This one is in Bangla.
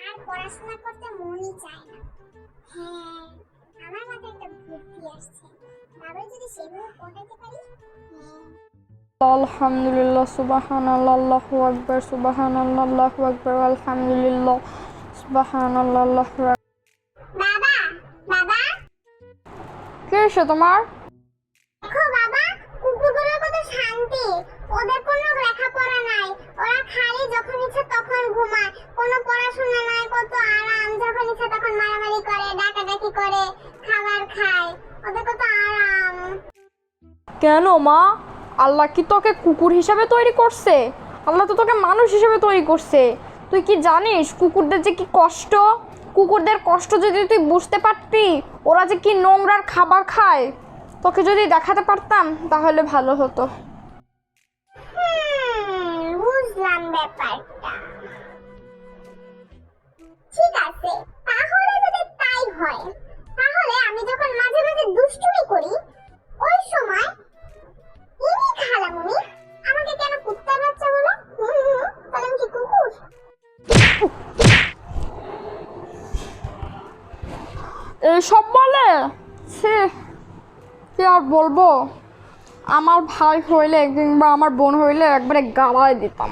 আর পড়াশোনা করতে মনই চায় না। হ্যাঁ, আমার মাথায় একটা বুদ্ধি আসছে, বাবা যদি সেভাবে পড়াতে পারি। আলহামদুলিল্লাহ, সুবহানাল্লাহ, আল্লাহু আকবার, সুবহানাল্লাহ, আল্লাহু আকবার, আলহামদুলিল্লাহ, সুবহানাল্লাহ, আল্লাহু আকবার। বাবা, বাবা, কি হয়েছে তোমার? দেখো বাবা, কুকুরগুলো কত শান্তি, ওদের কোনো লেখাপড়া নাই, ওরা খালি যখন ইচ্ছে তখন ঘুমায়, কোনো পড়াশোনা নাই, কত আরাম, যখন ইচ্ছে তখন মারামারি করে, ডাকাডাকি করে, খাবার খায়, ওদের কত আরাম। কেন মা, আল্লাহ কি তোকে কুকুর হিসাবে তৈরি করছে? আল্লাহ তো তোকে মানুষ হিসেবে তৈরি করছে। তুই কি জানিস কুকুরদের যে কি কষ্ট? কুকুরদের কষ্ট যদি তুই বুঝতে পারতি, ওরা যে কি নোংরার খাবার খায়, তোকে যদি দেখাতে পারতাম তাহলে ভালো হতো। বুঝলাম ব্যাপারটা। ঠিক আছে, তাহলে যদি তাই হয়, তাহলে আমি যখন মাঝে মাঝে দুষ্টুমি করি, ওই সময় ইনি খালামুনি আমাকে কেন কুত্তার বাচ্চা বলে? তাহলে আমি কি কুকুর? এসব বলে সে কি আর বলবো। আমার ভাই হইলে কিংবা আমার বোন হইলে একবারে গালায় দিতাম।